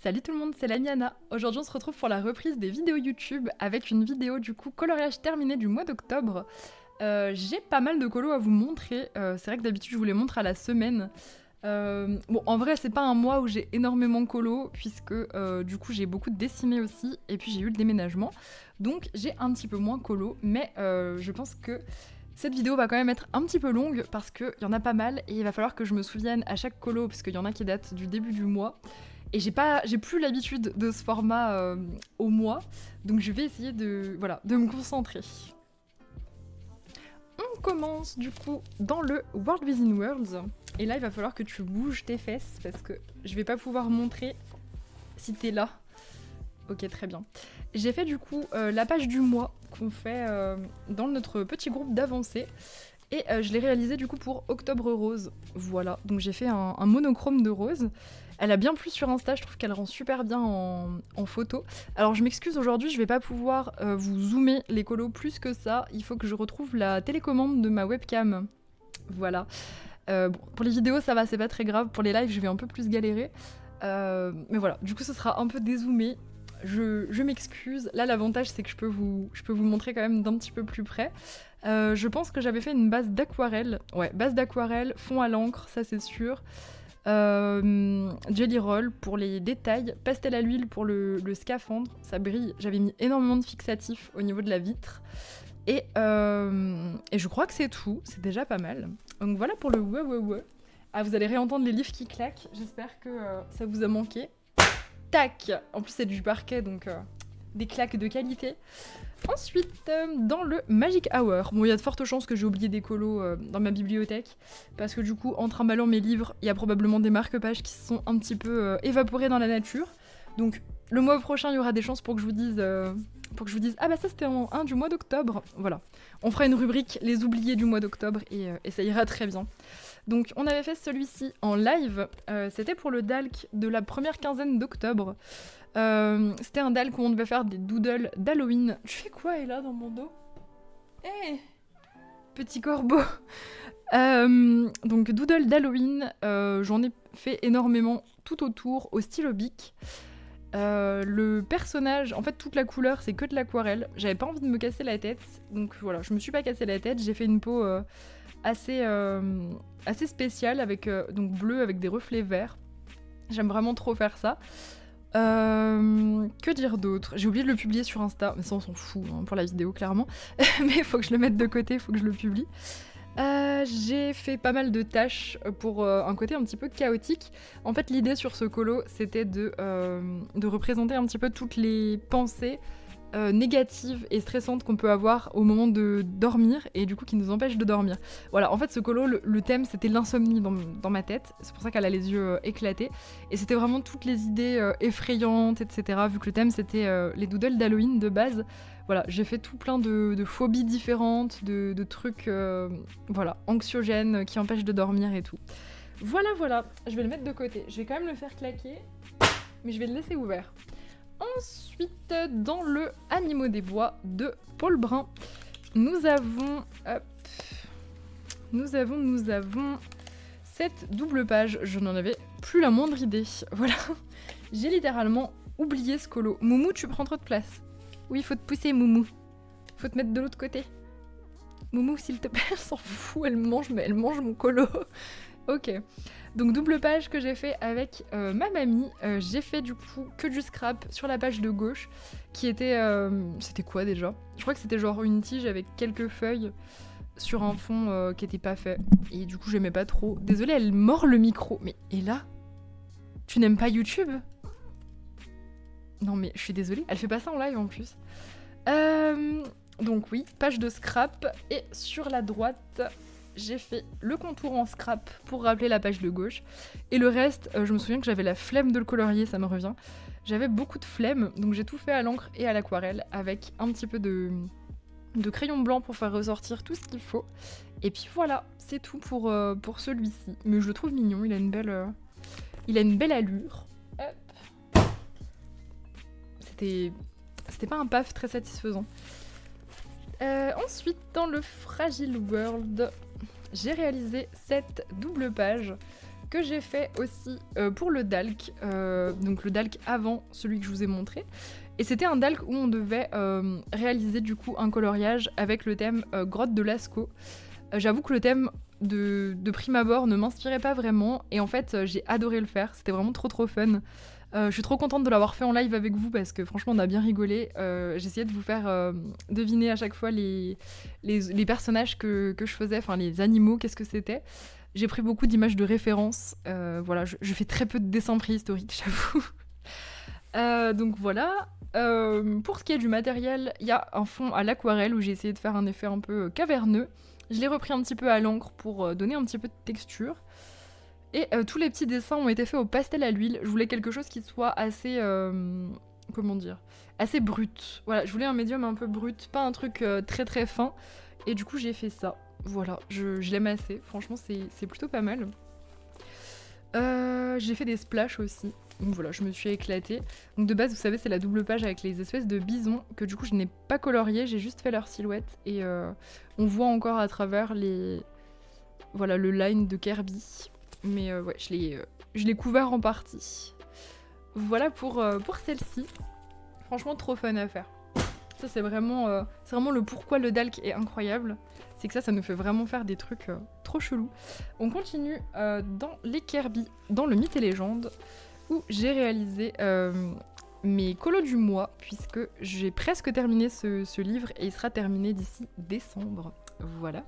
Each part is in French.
Salut tout le monde, c'est Lamiana. Aujourd'hui on se retrouve pour la reprise des vidéos YouTube avec une vidéo du coup coloriage terminé du mois d'octobre. J'ai pas mal de colos à vous montrer, c'est vrai que d'habitude je vous les montre à la semaine. Bon en vrai c'est pas un mois où j'ai énormément de colos puisque du coup j'ai beaucoup de décimés aussi et puis j'ai eu le déménagement. Donc j'ai un petit peu moins colos mais je pense que cette vidéo va quand même être un petit peu longue parce qu'il y en a pas mal et il va falloir que je me souvienne à chaque colo parce qu'il y en a qui datent du début du mois. Et j'ai plus l'habitude de ce format au mois, donc je vais essayer de me concentrer. On commence du coup dans le World Within Worlds. Et là il va falloir que tu bouges tes fesses parce que je vais pas pouvoir montrer si t'es là. Ok, très bien. J'ai fait du coup la page du mois qu'on fait dans notre petit groupe d'avancée. Et je l'ai réalisé du coup pour Octobre Rose. Voilà, donc j'ai fait un monochrome de rose. Elle a bien plu sur Insta, je trouve qu'elle rend super bien en photo. Alors je m'excuse aujourd'hui, je vais pas pouvoir vous zoomer les colos plus que ça. Il faut que je retrouve la télécommande de ma webcam. Voilà. Bon, pour les vidéos ça va, c'est pas très grave. Pour les lives je vais un peu plus galérer. Mais voilà, du coup ce sera un peu dézoomé. Je m'excuse. Là l'avantage c'est que je peux vous montrer quand même d'un petit peu plus près. Je pense que j'avais fait une base d'aquarelle. Ouais, base d'aquarelle, fond à l'encre, ça c'est sûr. Jelly roll pour les détails, pastel à l'huile pour le scaphandre, ça brille. J'avais mis énormément de fixatifs au niveau de la vitre. Et je crois que c'est tout, c'est déjà pas mal. Donc voilà pour le ouais. Ah, vous allez réentendre les livres qui claquent, j'espère que ça vous a manqué. Tac! En plus c'est du parquet, donc des claques de qualité. Ensuite, dans le Magic Hour, bon il y a de fortes chances que j'ai oublié des colos dans ma bibliothèque, parce que du coup, en trimballant mes livres, il y a probablement des marque-pages qui se sont un petit peu évaporés dans la nature. Donc le mois prochain, il y aura des chances pour que je vous dise ah bah ça c'était un du mois d'octobre. Voilà, on fera une rubrique les oubliés du mois d'octobre et ça ira très bien. Donc on avait fait celui-ci en live, c'était pour le Dalk de la première quinzaine d'octobre. C'était un Dalk où on devait faire des doodles d'Halloween. Tu fais quoi, elle là dans mon dos? Hé petit corbeau. Donc doodle d'Halloween, j'en ai fait énormément tout autour au stylo bic. Le personnage, en fait toute la couleur c'est que de l'aquarelle. J'avais pas envie de me casser la tête, donc voilà, je me suis pas cassé la tête. J'ai fait une peau assez spéciale avec donc bleu avec des reflets verts. J'aime vraiment trop faire ça. Que dire d'autre? J'ai oublié de le publier sur Insta, mais ça on s'en fout hein, pour la vidéo clairement. Mais il faut que je le mette de côté, il faut que je le publie. J'ai fait pas mal de tâches pour un côté un petit peu chaotique. En fait l'idée sur ce colo c'était de représenter un petit peu toutes les pensées négatives et stressantes qu'on peut avoir au moment de dormir et du coup qui nous empêchent de dormir. Voilà, en fait ce colo, le thème c'était l'insomnie dans ma tête, c'est pour ça qu'elle a les yeux éclatés et c'était vraiment toutes les idées effrayantes, etc. Vu que le thème c'était les doodles d'Halloween de base. Voilà, j'ai fait tout plein de phobies différentes, de trucs voilà, anxiogènes qui empêchent de dormir et tout. Voilà, je vais le mettre de côté. Je vais quand même le faire claquer, mais je vais le laisser ouvert. Ensuite, dans le Animaux des bois de Paul Brun, nous avons cette double page. Je n'en avais plus la moindre idée. Voilà, j'ai littéralement oublié ce colo. Moumou, tu prends trop de place. Oui, faut te pousser, Moumou. Faut te mettre de l'autre côté. Moumou, s'il te plaît, elle s'en fout, elle mange mon colo. Ok. Donc double page que j'ai fait avec ma mamie. J'ai fait du coup que du scrap sur la page de gauche qui était... c'était quoi déjà? Je crois que c'était genre une tige avec quelques feuilles sur un fond qui était pas fait. Et du coup j'aimais pas trop. Désolée, elle mord le micro. Mais et là? Tu n'aimes pas YouTube? Non mais je suis désolée, elle fait pas ça en live en plus. Donc oui, page de scrap. Et sur la droite... j'ai fait le contour en scrap pour rappeler la page de gauche. Et le reste, je me souviens que j'avais la flemme de le colorier, ça me revient. J'avais beaucoup de flemme, donc j'ai tout fait à l'encre et à l'aquarelle avec un petit peu de crayon blanc pour faire ressortir tout ce qu'il faut. Et puis voilà, c'est tout pour celui-ci. Mais je le trouve mignon, il a une belle allure. Hop. C'était pas un paf très satisfaisant. Ensuite, dans le Fragile World, j'ai réalisé cette double page que j'ai fait aussi pour le Dalk, donc le Dalk avant celui que je vous ai montré. Et c'était un Dalk où on devait réaliser du coup un coloriage avec le thème grotte de Lascaux. J'avoue que le thème de prime abord ne m'inspirait pas vraiment, et en fait j'ai adoré le faire, c'était vraiment trop fun. Je suis trop contente de l'avoir fait en live avec vous parce que franchement on a bien rigolé. J'essayais de vous faire deviner à chaque fois les personnages que je faisais, enfin les animaux, qu'est-ce que c'était. J'ai pris beaucoup d'images de référence. Voilà, je fais très peu de dessins préhistoriques, j'avoue. Donc voilà. Pour ce qui est du matériel, il y a un fond à l'aquarelle où j'ai essayé de faire un effet un peu caverneux. Je l'ai repris un petit peu à l'encre pour donner un petit peu de texture. Et tous les petits dessins ont été faits au pastel à l'huile. Je voulais quelque chose qui soit assez... comment dire, assez brut. Voilà, je voulais un médium un peu brut, pas un truc très fin. Et du coup, j'ai fait ça. Voilà, je l'aime assez. Franchement, c'est plutôt pas mal. J'ai fait des splashes aussi. Donc voilà, je me suis éclatée. Donc de base, vous savez, c'est la double page avec les espèces de bisons que du coup, je n'ai pas colorié. J'ai juste fait leur silhouette. Et on voit encore à travers les... Voilà, le line de Kirby. Mais ouais, je l'ai couvert en partie. Voilà pour celle-ci. Franchement, trop fun à faire. Ça, c'est vraiment le pourquoi le Dalk est incroyable. C'est que ça nous fait vraiment faire des trucs trop chelous. On continue dans les Kirby, dans le Mythes et Légendes, où j'ai réalisé mes colos du mois, puisque j'ai presque terminé ce livre, et il sera terminé d'ici décembre. Voilà.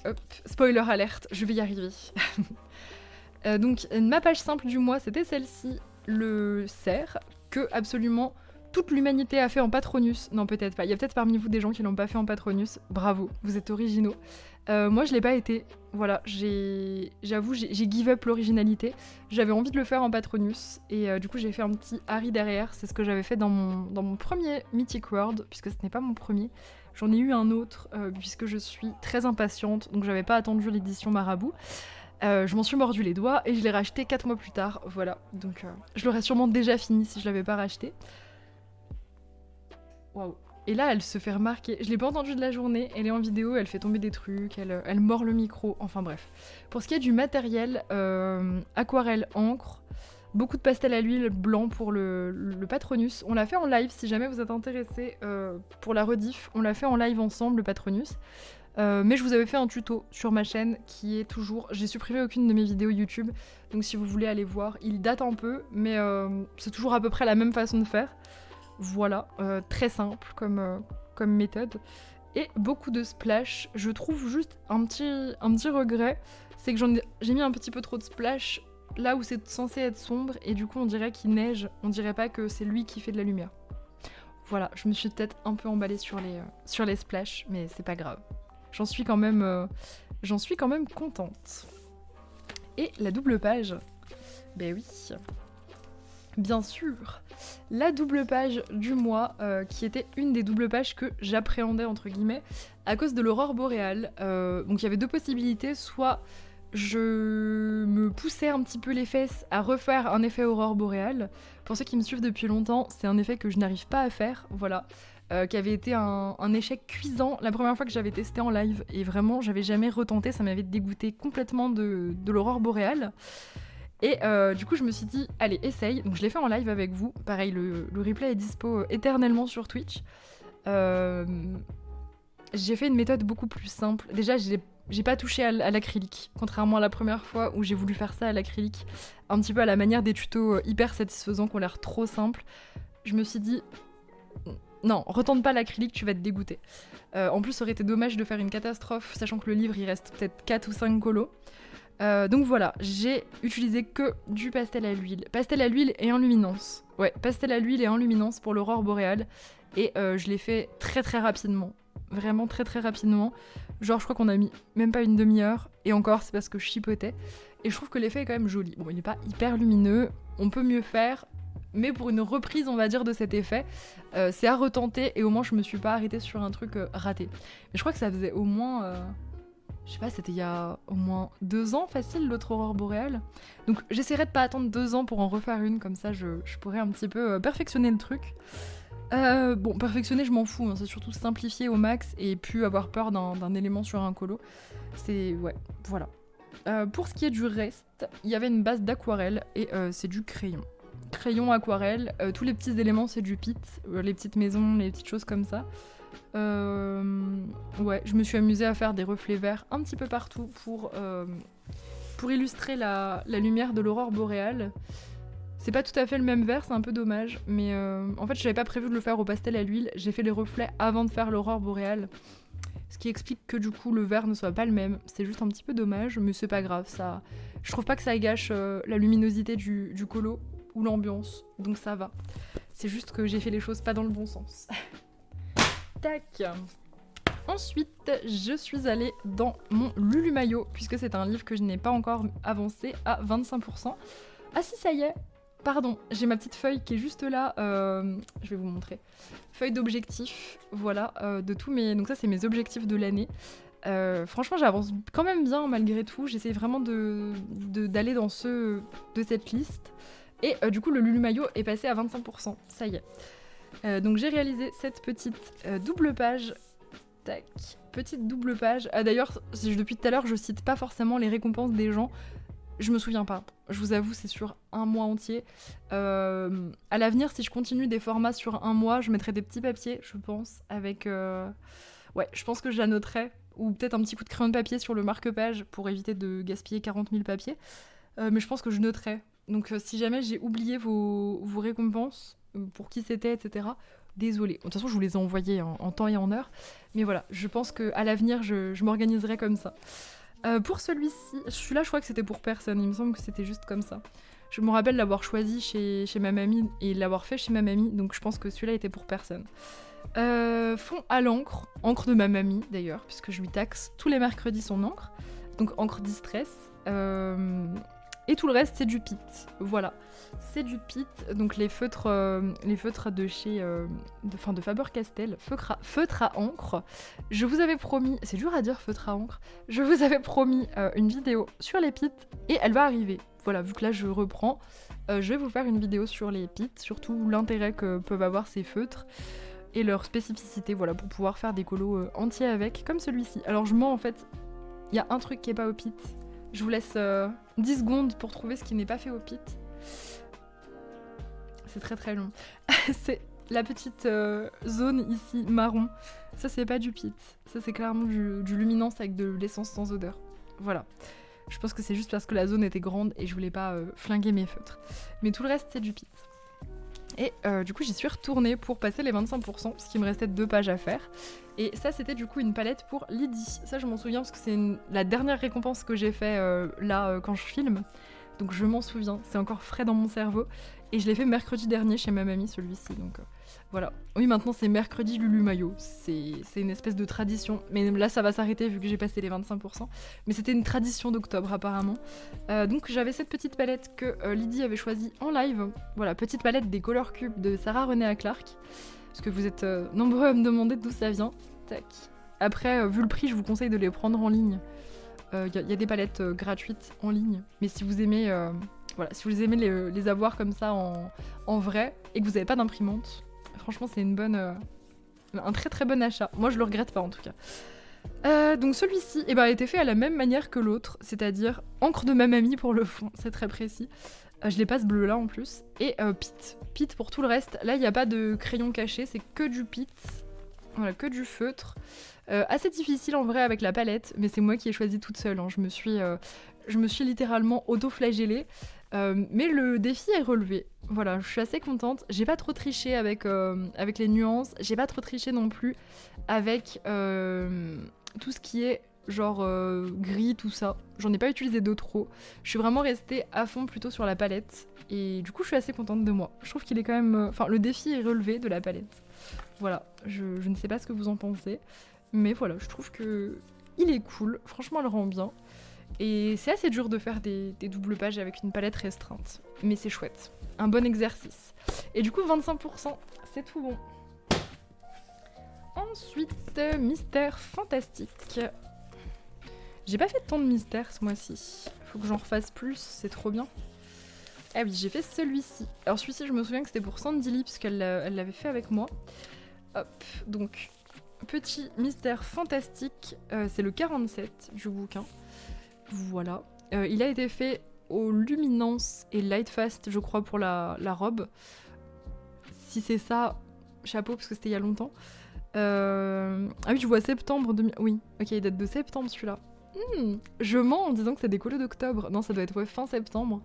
Hop, spoiler alerte, je vais y arriver. Donc ma page simple du mois, c'était celle-ci, le cerf, que absolument toute l'humanité a fait en Patronus. Non, peut-être pas. Il y a peut-être parmi vous des gens qui l'ont pas fait en Patronus. Bravo, vous êtes originaux. Moi, je l'ai pas été. Voilà, j'avoue, j'ai give up l'originalité. J'avais envie de le faire en Patronus, et du coup, j'ai fait un petit Harry derrière. C'est ce que j'avais fait dans mon premier Mythic World, puisque ce n'est pas mon premier. J'en ai eu un autre, puisque je suis très impatiente, donc j'avais pas attendu l'édition Marabout. Je m'en suis mordu les doigts et je l'ai racheté 4 mois plus tard, voilà. Donc je l'aurais sûrement déjà fini si je l'avais pas racheté. Waouh. Et là, elle se fait remarquer. Je l'ai pas entendue de la journée, elle est en vidéo, elle fait tomber des trucs, elle mord le micro, enfin bref. Pour ce qui est du matériel, aquarelle, encre, beaucoup de pastel à l'huile blanc pour le Patronus. On l'a fait en live si jamais vous êtes intéressés pour la rediff. On l'a fait en live ensemble, le Patronus. Mais je vous avais fait un tuto sur ma chaîne qui est toujours... J'ai supprimé aucune de mes vidéos YouTube, donc si vous voulez aller voir, il date un peu, mais c'est toujours à peu près la même façon de faire. Voilà, très simple comme méthode. Et beaucoup de splash. Je trouve juste un petit regret, c'est que j'ai mis un petit peu trop de splash là où c'est censé être sombre, et du coup on dirait qu'il neige, on dirait pas que c'est lui qui fait de la lumière. Voilà, je me suis peut-être un peu emballée sur les splash, mais c'est pas grave. J'en suis quand même contente. Et la double page, ben oui, bien sûr, la double page du mois, qui était une des doubles pages que j'appréhendais entre guillemets à cause de l'aurore boréale. Donc il y avait deux possibilités, soit je me poussais un petit peu les fesses à refaire un effet aurore boréale. Pour ceux qui me suivent depuis longtemps, c'est un effet que je n'arrive pas à faire, voilà. Qui avait été un échec cuisant la première fois que j'avais testé en live, et vraiment j'avais jamais retenté, ça m'avait dégoûté complètement de l'aurore boréale. Et du coup je me suis dit allez, essaye. Donc je l'ai fait en live avec vous, pareil, le replay est dispo éternellement sur Twitch. J'ai fait une méthode beaucoup plus simple. Déjà j'ai pas touché à l'acrylique, contrairement à la première fois où j'ai voulu faire ça à l'acrylique, un petit peu à la manière des tutos hyper satisfaisants qui ont l'air trop simples. Je me suis dit non, retente pas l'acrylique, tu vas te dégoûter. En plus, ça aurait été dommage de faire une catastrophe, sachant que le livre, il reste peut-être 4 ou 5 colos. Donc voilà, j'ai utilisé que du pastel à l'huile. Pastel à l'huile et en luminance. Ouais, pastel à l'huile et en luminance pour l'aurore boréale. Et je l'ai fait très très rapidement. Vraiment très très rapidement. Genre, je crois qu'on a mis même pas une demi-heure. Et encore, c'est parce que je chipotais. Et je trouve que l'effet est quand même joli. Bon, il est pas hyper lumineux, on peut mieux faire. Mais pour une reprise, on va dire, de cet effet, c'est à retenter, et au moins je me suis pas arrêtée sur un truc raté. Mais je crois que ça faisait au moins, je sais pas, c'était il y a au moins 2 ans facile, l'autre aurore boréale. Donc j'essaierai de pas attendre 2 ans pour en refaire une, comme ça je pourrais un petit peu perfectionner le truc. Bon, perfectionner je m'en fous, hein, c'est surtout simplifier au max et plus avoir peur d'un élément sur un colo. C'est... ouais, voilà. Pour ce qui est du reste, il y avait une base d'aquarelle et c'est du crayon. Crayon, aquarelle, tous les petits éléments c'est du pit, les petites maisons, les petites choses comme ça. Ouais, je me suis amusée à faire des reflets verts un petit peu partout pour illustrer la lumière de l'aurore boréale. C'est pas tout à fait le même vert, c'est un peu dommage, mais en fait j'avais pas prévu de le faire au pastel à l'huile, j'ai fait les reflets avant de faire l'aurore boréale. Ce qui explique que du coup le vert ne soit pas le même, c'est juste un petit peu dommage, mais c'est pas grave, ça. Je trouve pas que ça gâche la luminosité du colo ou l'ambiance, donc ça va. C'est juste que j'ai fait les choses pas dans le bon sens. Tac. Ensuite, je suis allée dans mon Lulu Maillot, puisque c'est un livre que je n'ai pas encore avancé à 25%. Ah si, ça y est. Pardon, j'ai ma petite feuille qui est juste là, je vais vous montrer. Feuille d'objectifs, voilà, de tous mes... Donc ça, c'est mes objectifs de l'année. Franchement, j'avance quand même bien malgré tout. J'essaie vraiment d'aller dans de cette liste. Et du coup, le Lulu Maillot est passé à 25%, ça y est. Donc j'ai réalisé cette petite double page. Tac, petite double page. Ah, d'ailleurs, depuis tout à l'heure, je cite pas forcément les récompenses des gens. Je me souviens pas. Je vous avoue, c'est sur un mois entier. À l'avenir, si je continue des formats sur un mois, je mettrai des petits papiers, je pense, avec... Ouais, je pense que j'annoterai. Ou peut-être un petit coup de crayon de papier sur le marque-page pour éviter de gaspiller 40 000 papiers. Mais je pense que je noterai. Donc si jamais j'ai oublié vos récompenses, pour qui c'était, etc., désolée. De toute façon, je vous les ai envoyées en temps et en heure. Mais voilà, je pense qu'à l'avenir, je m'organiserai comme ça. Pour celui-là, je crois que c'était pour personne. Il me semble que c'était juste comme ça. Je me rappelle l'avoir choisi chez ma mamie et l'avoir fait chez ma mamie. Donc je pense que celui-là était pour personne. Fond à l'encre. Encre de ma mamie, d'ailleurs, puisque je lui taxe tous les mercredis son encre. Donc encre Distress. Et tout le reste, c'est du pit. Voilà. C'est du pit. Donc les feutres de chez... de Faber-Castell. Feutre à encre. Je vous avais promis... C'est dur à dire, feutre à encre. Je vous avais promis une vidéo sur les pits. Et elle va arriver. Voilà, vu que là, je reprends. Je vais vous faire une vidéo sur les pits. Surtout l'intérêt que peuvent avoir ces feutres. Et leur spécificité, voilà, pour pouvoir faire des colos entiers avec. Comme celui-ci. Alors je mens, en fait. Il y a un truc qui est pas au pit. Je vous laisse 10 secondes pour trouver ce qui n'est pas fait au pit. C'est très très long. C'est la petite zone ici, marron. Ça, c'est pas du pit. Ça, c'est clairement du luminance avec de l'essence sans odeur. Voilà. Je pense que c'est juste parce que la zone était grande et je voulais pas flinguer mes feutres. Mais tout le reste, c'est du pit. Et du coup, j'y suis retournée pour passer les 25%, parce qu'il me restait 2 pages à faire. Et ça, c'était du coup une palette pour Lydie. Ça, je m'en souviens parce que c'est la dernière récompense que j'ai fait quand je filme. Donc je m'en souviens, c'est encore frais dans mon cerveau. Et je l'ai fait mercredi dernier chez ma mamie, celui-ci. Donc voilà. Oui, maintenant c'est mercredi Lulu Maillot. C'est une espèce de tradition. Mais là, ça va s'arrêter vu que j'ai passé les 25%. Mais c'était une tradition d'octobre apparemment. Donc j'avais cette petite palette que Lydie avait choisie en live. Voilà, petite palette des Color Cube de Sarah Renée Clark. Parce que vous êtes nombreux à me demander d'où ça vient. Tac. Après, vu le prix, je vous conseille de les prendre en ligne. Il y a des palettes gratuites en ligne. Mais si vous aimez, voilà, si vous aimez les avoir comme ça en vrai et que vous n'avez pas d'imprimante, franchement, c'est un très très bon achat. Moi, je le regrette pas en tout cas. Donc celui-ci a été fait à la même manière que l'autre, c'est-à-dire encre de ma mamie pour le fond, c'est très précis. Je l'ai pas ce bleu là en plus. Et pit pour tout le reste. Là, il n'y a pas de crayon caché, c'est que du pit. Voilà, que du feutre. Assez difficile en vrai avec la palette, mais c'est moi qui ai choisi toute seule. Hein. Je me suis littéralement auto-flagellée. Mais le défi est relevé. Voilà, je suis assez contente. J'ai pas trop triché avec les nuances. J'ai pas trop triché non plus avec tout ce qui est genre gris, tout ça. J'en ai pas utilisé de trop. Je suis vraiment restée à fond plutôt sur la palette. Et du coup, je suis assez contente de moi. Je trouve qu'il est quand même... Enfin, le défi est relevé de la palette. Voilà, je ne sais pas ce que vous en pensez. Mais voilà, je trouve que il est cool. Franchement, elle rend bien. Et c'est assez dur de faire des doubles pages avec une palette restreinte. Mais c'est chouette. Un bon exercice. Et du coup, 25%, c'est tout bon. Ensuite, mystère fantastique. J'ai pas fait tant de mystères ce mois-ci. Faut que j'en refasse plus, c'est trop bien. Ah oui, j'ai fait celui-ci. Alors celui-ci, je me souviens que c'était pour Sandy Lee, puisqu'elle l'avait fait avec moi. Hop, donc, petit mystère fantastique. C'est le 47 du bouquin. Voilà. Il a été fait au Luminance et Lightfast, je crois, pour la robe. Si c'est ça, chapeau, parce que c'était il y a longtemps. Ah oui, je vois septembre 2000... Oui, ok, il date de septembre celui-là. Je mens en disant que c'est des colos d'octobre. Non, ça doit être fin septembre.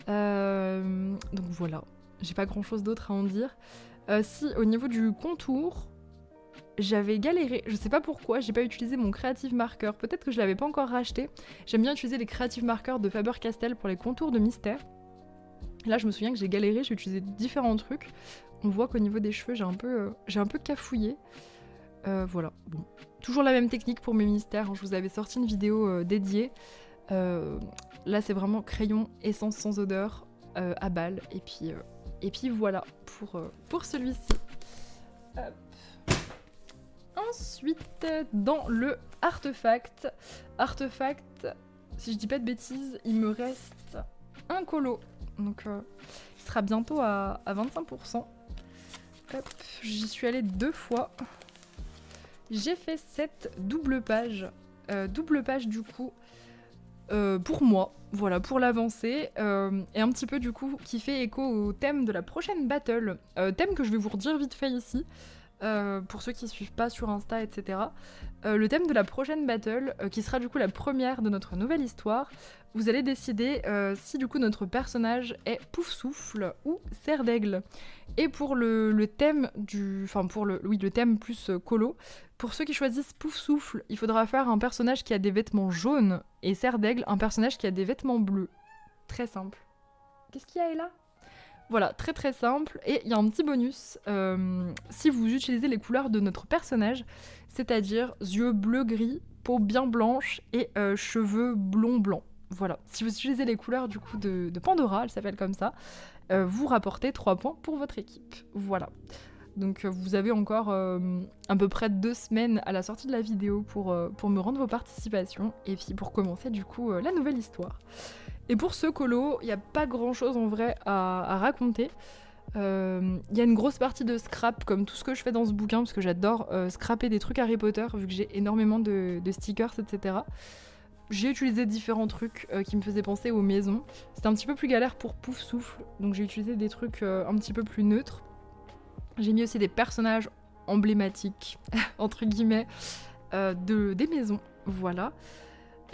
Donc voilà, j'ai pas grand-chose d'autre à en dire. Si, au niveau du contour, j'avais galéré. Je sais pas pourquoi, j'ai pas utilisé mon Creative Marker. Peut-être que je l'avais pas encore racheté. J'aime bien utiliser les Creative Markers de Faber-Castell pour les contours de mystère. Là, je me souviens que j'ai galéré, j'ai utilisé différents trucs. On voit qu'au niveau des cheveux, j'ai un peu cafouillé. Voilà, bon. Toujours la même technique pour mes mystères. Hein. Je vous avais sorti une vidéo dédiée. Là, c'est vraiment crayon, essence sans odeur, à balle. Et puis voilà pour celui-ci. Hop. Ensuite, dans le artefact, si je dis pas de bêtises, il me reste un colo. Donc, il sera bientôt à 25%. Hop, j'y suis allée 2 fois. J'ai fait cette double page. Double page du coup pour moi, voilà, pour l'avancée. Et un petit peu du coup qui fait écho au thème de la prochaine battle. Thème que je vais vous redire vite fait ici. Pour ceux qui suivent pas sur Insta, etc. Le thème de la prochaine battle, qui sera du coup la première de notre nouvelle histoire, vous allez décider si du coup notre personnage est Poufsouffle ou Serre d'Aigle. Et pour le thème le thème plus colo, pour ceux qui choisissent Poufsouffle, il faudra faire un personnage qui a des vêtements jaunes et Serre d'Aigle, un personnage qui a des vêtements bleus. Très simple. Qu'est-ce qu'il y a là ? Voilà, très très simple. Et il y a un petit bonus, si vous utilisez les couleurs de notre personnage, c'est-à-dire yeux bleu-gris, peau bien blanche et cheveux blond-blanc. Voilà, si vous utilisez les couleurs du coup de Pandora, elle s'appelle comme ça, vous rapportez 3 points pour votre équipe. Voilà. Donc vous avez encore à peu près 2 semaines à la sortie de la vidéo pour me rendre vos participations et puis pour commencer du coup la nouvelle histoire. Et pour ce colo, il n'y a pas grand chose en vrai à raconter. Il y a une grosse partie de scrap, comme tout ce que je fais dans ce bouquin, parce que j'adore scraper des trucs Harry Potter, vu que j'ai énormément de stickers, etc. J'ai utilisé différents trucs qui me faisaient penser aux maisons. C'était un petit peu plus galère pour Poufsouffle, donc j'ai utilisé des trucs un petit peu plus neutres. J'ai mis aussi des personnages emblématiques, entre guillemets, des maisons, voilà.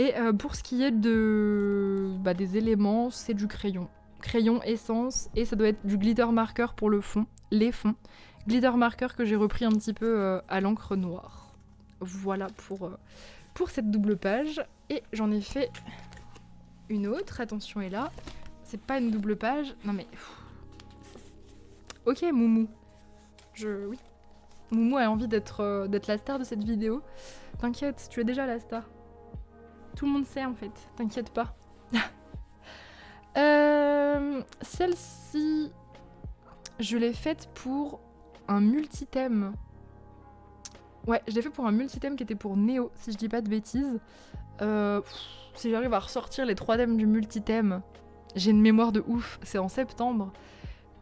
Et pour ce qui est des éléments, c'est du crayon. Crayon, essence, et ça doit être du glitter marker pour le fond, les fonds. Glitter marker que j'ai repris un petit peu à l'encre noire. Voilà pour cette double page. Et j'en ai fait une autre, attention est là. C'est pas une double page, non mais... Ok Moumou. Oui. Moumou a envie d'être la star de cette vidéo. T'inquiète, tu es déjà la star. Tout le monde sait en fait, t'inquiète pas. Celle-ci, je l'ai faite pour un multithème. Ouais, je l'ai fait pour un multithème qui était pour Néo, si je dis pas de bêtises. Si j'arrive à ressortir les 3 thèmes du multithème, j'ai une mémoire de ouf, c'est en septembre.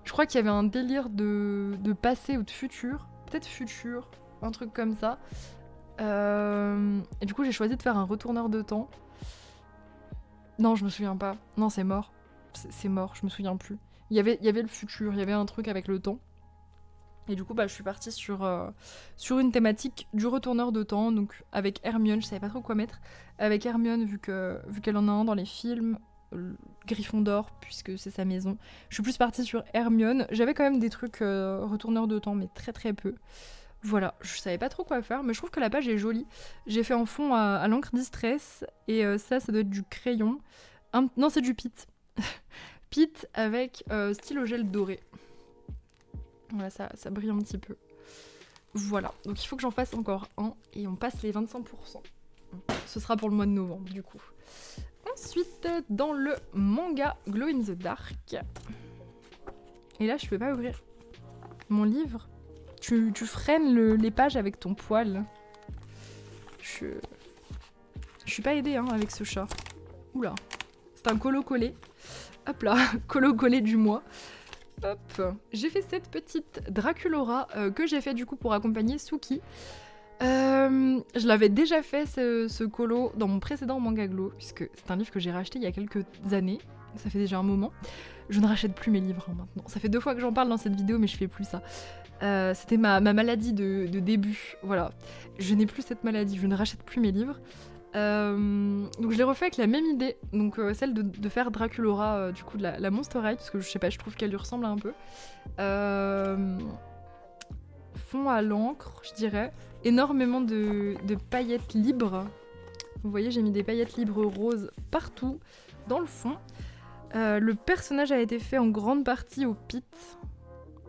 Je crois qu'il y avait un délire de passé ou de futur. Peut-être futur, un truc comme ça. Et du coup j'ai choisi de faire un retourneur de temps. Non, je me souviens pas. Non, c'est mort. C'est mort, je me souviens plus. Il y avait le futur, il y avait un truc avec le temps. Et du coup je suis partie sur une thématique du retourneur de temps, donc avec Hermione, je savais pas trop quoi mettre. Avec Hermione vu qu'elle en a un dans les films, Gryffondor puisque c'est sa maison. Je suis plus partie sur Hermione. J'avais quand même des trucs retourneur de temps mais très très peu. Voilà, je savais pas trop quoi faire, mais je trouve que la page est jolie. J'ai fait en fond à l'encre Distress, et ça doit être du crayon. Non, c'est du Pit. Pit avec stylo gel doré. Voilà, ça brille un petit peu. Voilà, donc il faut que j'en fasse encore un, et on passe les 25%. Ce sera pour le mois de novembre, du coup. Ensuite, dans le manga Glow in the Dark. Et là, je peux pas ouvrir mon livre. Tu freines les pages avec ton poil. Je suis pas aidée avec ce chat. Oula. C'est un colo collé. Hop là, colo collé du mois. Hop. J'ai fait cette petite Draculora que j'ai fait du coup pour accompagner Suki. Je l'avais déjà fait ce colo dans mon précédent Manga Glow, puisque c'est un livre que j'ai racheté il y a quelques années, ça fait déjà un moment. Je ne rachète plus mes livres maintenant, ça fait 2 fois que j'en parle dans cette vidéo mais je fais plus ça. C'était ma maladie de début, voilà. Je n'ai plus cette maladie, je ne rachète plus mes livres. Donc je l'ai refait avec la même idée, donc celle de faire Draculaura, du coup de la Monster High, parce que je sais pas, je trouve qu'elle lui ressemble un peu. Fond à l'encre, je dirais. Énormément de paillettes libres. Vous voyez, j'ai mis des paillettes libres roses partout dans le fond. Le personnage a été fait en grande partie au pit.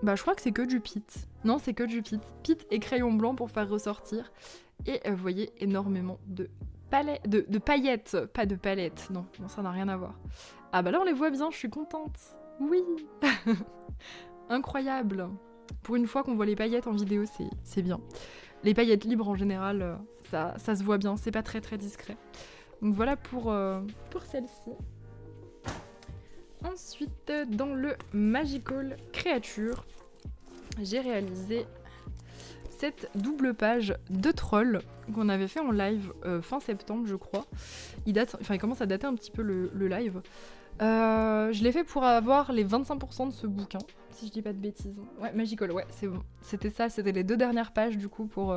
Bah, je crois que c'est que du pit. Non, c'est que du pit. Pit et crayon blanc pour faire ressortir. Et vous voyez, énormément de paillettes. Pas de palettes, non, ça n'a rien à voir. Ah bah là, on les voit bien, je suis contente. Oui. Incroyable. Pour une fois qu'on voit les paillettes en vidéo, c'est bien. Les paillettes libres en général, ça se voit bien, c'est pas très très discret. Donc voilà pour celle-ci. Ensuite, dans le Magical Creature, j'ai réalisé cette double page de troll qu'on avait fait en live fin septembre, je crois. Il commence à dater un petit peu le live. Je l'ai fait pour avoir les 25% de ce bouquin, si je dis pas de bêtises. Ouais, Magical, ouais, c'est bon. C'était ça, c'était les 2 dernières pages du coup pour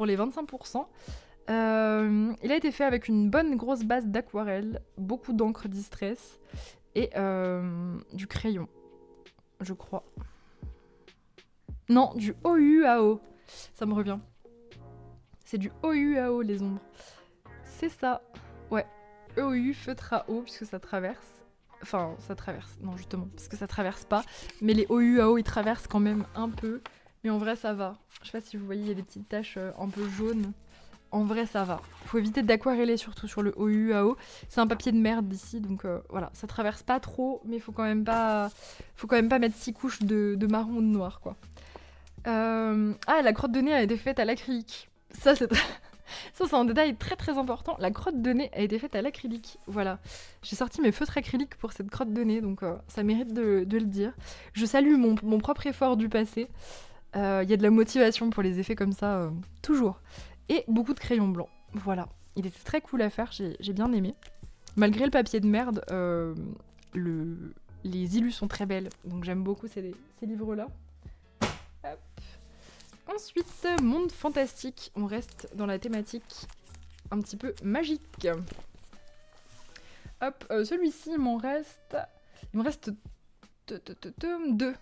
les 25%. Il a été fait avec une bonne grosse base d'aquarelle, beaucoup d'encre distress et du crayon, je crois. Non, du OUAO, ça me revient. C'est du OUAO les ombres. C'est ça, ouais. OU feutre à eau puisque ça traverse. Enfin, ça traverse, non justement, parce que ça traverse pas. Mais les OUAO, ils traversent quand même un peu. Mais en vrai, ça va. Je sais pas si vous voyez, il y a des petites taches un peu jaunes. En vrai, ça va. Faut éviter d'aquareller surtout sur le OUAO. C'est un papier de merde d'ici, donc voilà. Ça traverse pas trop, mais faut quand même pas mettre 6 couches de marron ou de noir, quoi. Ah, la crotte de nez a été faite à l'acrylique. Ça, c'est un détail très très important. La crotte de nez a été faite à l'acrylique. Voilà. J'ai sorti mes feutres acryliques pour cette crotte de nez, donc ça mérite de le dire. Je salue mon propre effort du passé. Il y a de la motivation pour les effets comme ça, toujours. Et beaucoup de crayons blancs. Voilà. Il était très cool à faire, j'ai bien aimé. Malgré le papier de merde, les illus sont très belles, donc j'aime beaucoup ces livres-là. Hop. Ensuite, monde fantastique. On reste dans la thématique un petit peu magique. Hop, celui-ci, il me reste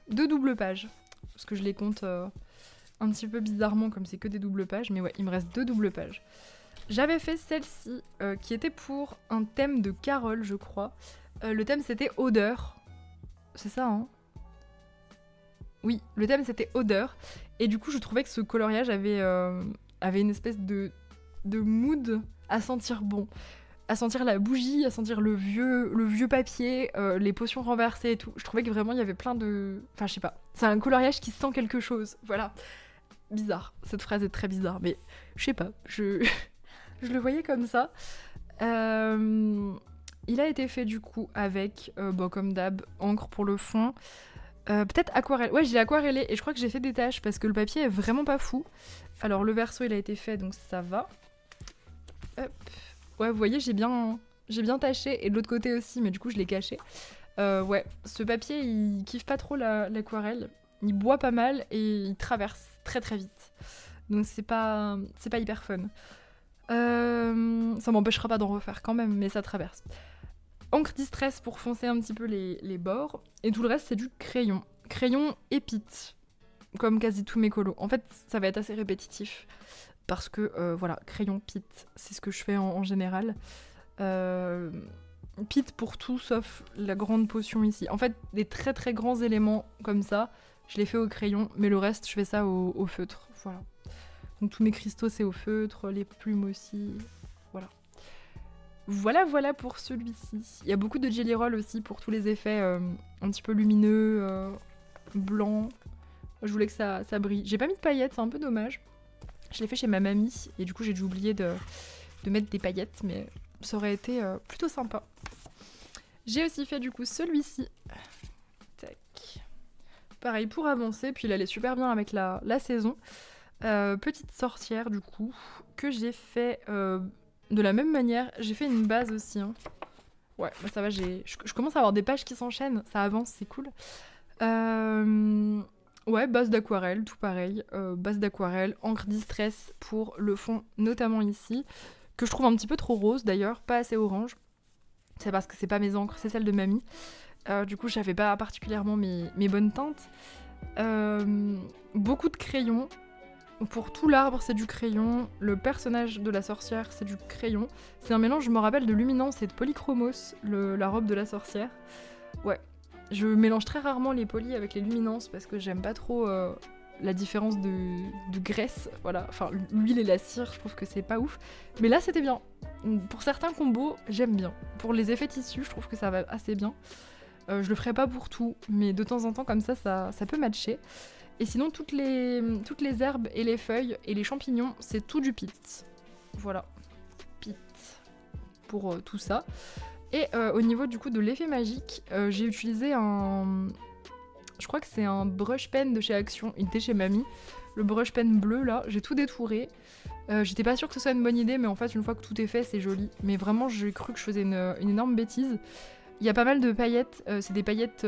deux doubles pages. Parce que je les compte un petit peu bizarrement, comme c'est que des doubles pages. Mais ouais, il me reste 2 doubles pages. J'avais fait celle-ci, qui était pour un thème de Carole, je crois. Le thème, c'était odeur. C'est ça, hein? Oui, le thème, c'était odeur. Et du coup, je trouvais que ce coloriage avait une espèce de mood à sentir bon. À sentir la bougie, à sentir le vieux papier, les potions renversées et tout. Je trouvais que vraiment, il y avait plein de... Enfin, je sais pas. C'est un coloriage qui sent quelque chose. Voilà. Bizarre. Cette phrase est très bizarre, mais je sais pas. Je le voyais comme ça. Il a été fait du coup avec, comme d'hab, encre pour le fond. Peut-être aquarelle. Ouais, j'ai aquarellé et je crois que j'ai fait des taches parce que le papier est vraiment pas fou. Alors le verso il a été fait donc ça va. Hop. Ouais, vous voyez, j'ai bien taché et de l'autre côté aussi, mais du coup je l'ai caché. Ouais, ce papier il kiffe pas trop l'aquarelle. Il boit pas mal et il traverse très très vite. Donc c'est pas hyper fun. Ça m'empêchera pas d'en refaire quand même, mais ça traverse. Encre distress pour foncer un petit peu les bords. Et tout le reste, c'est du crayon. Crayon épite, comme quasi tous mes colos. En fait, ça va être assez répétitif. Parce que, voilà, crayon pite, c'est ce que je fais en général. Pite pour tout, sauf la grande potion ici. En fait, des très très grands éléments comme ça, je les fais au crayon. Mais le reste, je fais ça au feutre. Voilà. Donc tous mes cristaux, c'est au feutre. Les plumes aussi. Voilà pour celui-ci. Il y a beaucoup de jelly roll aussi pour tous les effets un petit peu lumineux, blancs. Je voulais que ça brille. J'ai pas mis de paillettes, c'est un peu dommage. Je l'ai fait chez ma mamie et du coup j'ai dû oublier de mettre des paillettes, mais ça aurait été plutôt sympa. J'ai aussi fait du coup celui-ci. Tac. Pareil pour avancer, puis il allait super bien avec la saison. Petite sorcière du coup, que j'ai fait de la même manière. J'ai fait une base aussi. Hein. Ouais, bah ça va, je commence à avoir des pages qui s'enchaînent, ça avance, c'est cool. Ouais, base d'aquarelle, tout pareil. Base d'aquarelle, encre distress pour le fond, notamment ici, que je trouve un petit peu trop rose d'ailleurs, pas assez orange. C'est parce que c'est pas mes encres, c'est celle de mamie. Du coup, j'avais pas particulièrement mes bonnes teintes. Beaucoup de crayons. Pour tout l'arbre, c'est du crayon. Le personnage de la sorcière, c'est du crayon. C'est un mélange, je me rappelle, de luminance et de polychromos, la robe de la sorcière. Ouais. Je mélange très rarement les polys avec les luminances parce que j'aime pas trop la différence de graisse. Voilà. Enfin, l'huile et la cire, je trouve que c'est pas ouf. Mais là, c'était bien. Pour certains combos, j'aime bien. Pour les effets tissus, je trouve que ça va assez bien. Je le ferai pas pour tout, mais de temps en temps, comme ça peut matcher. Et sinon, toutes les herbes et les feuilles et les champignons, c'est tout du pit. Voilà. Pit. Pour tout ça. Et au niveau du coup de l'effet magique, j'ai utilisé un... Je crois que c'est un brush pen de chez Action. Il était chez mamie. Le brush pen bleu, là, j'ai tout détouré. J'étais pas sûre que ce soit une bonne idée, mais en fait, une fois que tout est fait, c'est joli. Mais vraiment, j'ai cru que je faisais une énorme bêtise. Il y a pas mal de paillettes. C'est des paillettes...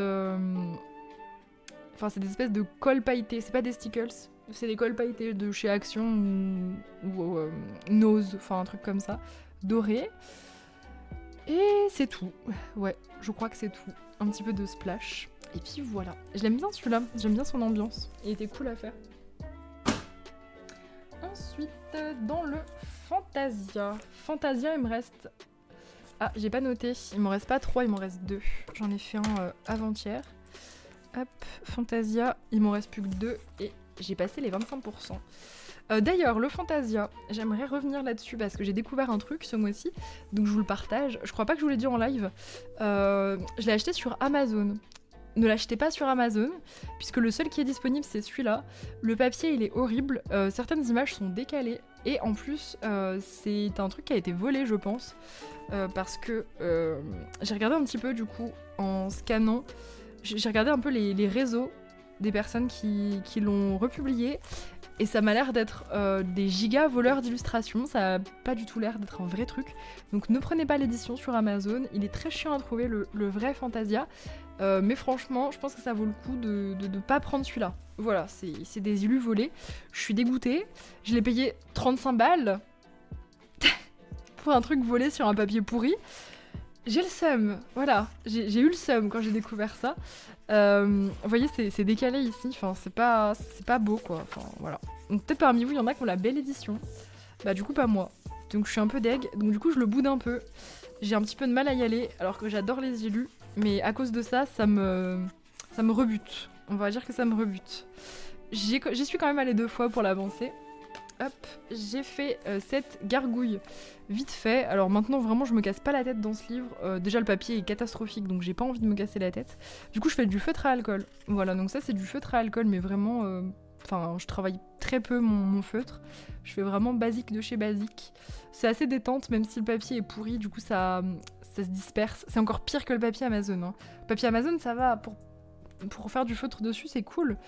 Enfin, c'est des espèces de colle pailletés. C'est pas des stickles. C'est des colles pailletées de chez Action ou Nose. Enfin, un truc comme ça. Doré. Et c'est tout. Ouais, je crois que c'est tout. Un petit peu de splash. Et puis voilà. Je l'aime bien celui-là. J'aime bien son ambiance. Il était cool à faire. Ensuite, dans le Fantasia. Fantasia, il me reste... Ah, j'ai pas noté. Il m'en reste pas 3, il m'en reste 2. J'en ai fait un avant-hier. Hop, Fantasia, il m'en reste plus que 2 et j'ai passé les 25%. D'ailleurs, le Fantasia, j'aimerais revenir là-dessus parce que j'ai découvert un truc ce mois-ci, donc je vous le partage. Je crois pas que je vous l'ai dit en live. Je l'ai acheté sur Amazon. Ne l'achetez pas sur Amazon, puisque le seul qui est disponible, c'est celui-là. Le papier, il est horrible. Certaines images sont décalées. Et en plus, c'est un truc qui a été volé, je pense. Parce que j'ai regardé un petit peu, du coup, en scannant. J'ai regardé un peu les réseaux des personnes qui l'ont republié et ça m'a l'air d'être des gigas voleurs d'illustrations, ça a pas du tout l'air d'être un vrai truc. Donc ne prenez pas l'édition sur Amazon, il est très chiant à trouver le vrai Fantasia, mais franchement je pense que ça vaut le coup de ne pas prendre celui-là. Voilà, c'est des illus volés, je suis dégoûtée, je l'ai payé 35 balles pour un truc volé sur un papier pourri. J'ai le seum, voilà, j'ai eu le seum quand j'ai découvert ça. Vous voyez, c'est décalé ici, enfin, c'est pas beau quoi, enfin voilà. Donc peut-être parmi vous, il y en a qui ont la belle édition. Bah du coup, pas moi. Donc je suis un peu deg, donc du coup, je le boude un peu. J'ai un petit peu de mal à y aller, alors que j'adore les illus, mais à cause de ça, ça me rebute. On va dire que ça me rebute. J'y suis quand même allée 2 fois pour l'avancer. Hop, j'ai fait cette gargouille vite fait. Alors maintenant vraiment je me casse pas la tête dans ce livre. Déjà le papier est catastrophique donc j'ai pas envie de me casser la tête. Du coup je fais du feutre à alcool. Voilà, donc ça c'est du feutre à alcool mais vraiment... Enfin je travaille très peu mon feutre. Je fais vraiment basique de chez basique. C'est assez détente même si le papier est pourri, du coup ça se disperse. C'est encore pire que le papier Amazon. Hein. Le papier Amazon ça va, pour faire du feutre dessus c'est cool.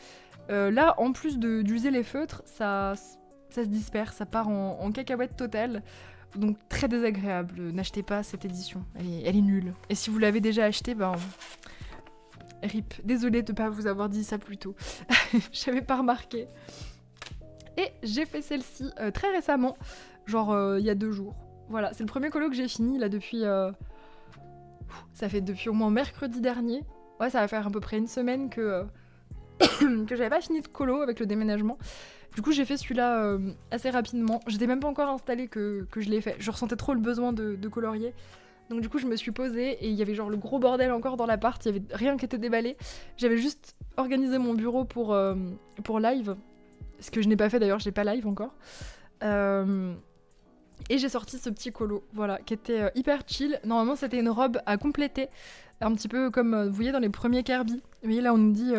Là en plus d'user les feutres, ça se disperse, ça part en cacahuète totale. Donc très désagréable, n'achetez pas cette édition, elle est nulle. Et si vous l'avez déjà achetée, ben... RIP, désolée de ne pas vous avoir dit ça plus tôt. J'avais pas remarqué. Et j'ai fait celle-ci très récemment, genre il y a 2 jours. Voilà, c'est le premier colo que j'ai fini là depuis... Ça fait depuis au moins mercredi dernier. Ouais, ça va faire à peu près une semaine que j'avais pas fini de colo avec le déménagement. Du coup j'ai fait celui-là assez rapidement. J'étais même pas encore installée que je l'ai fait. Je ressentais trop le besoin de colorier. Donc du coup je me suis posée et il y avait genre le gros bordel encore dans l'appart. Il y avait rien qui était déballé. J'avais juste organisé mon bureau pour live. Ce que je n'ai pas fait d'ailleurs, j'ai pas live encore. Et j'ai sorti ce petit colo, voilà, qui était hyper chill. Normalement c'était une robe à compléter. Un petit peu comme vous voyez dans les premiers Kirby. Vous voyez là on nous dit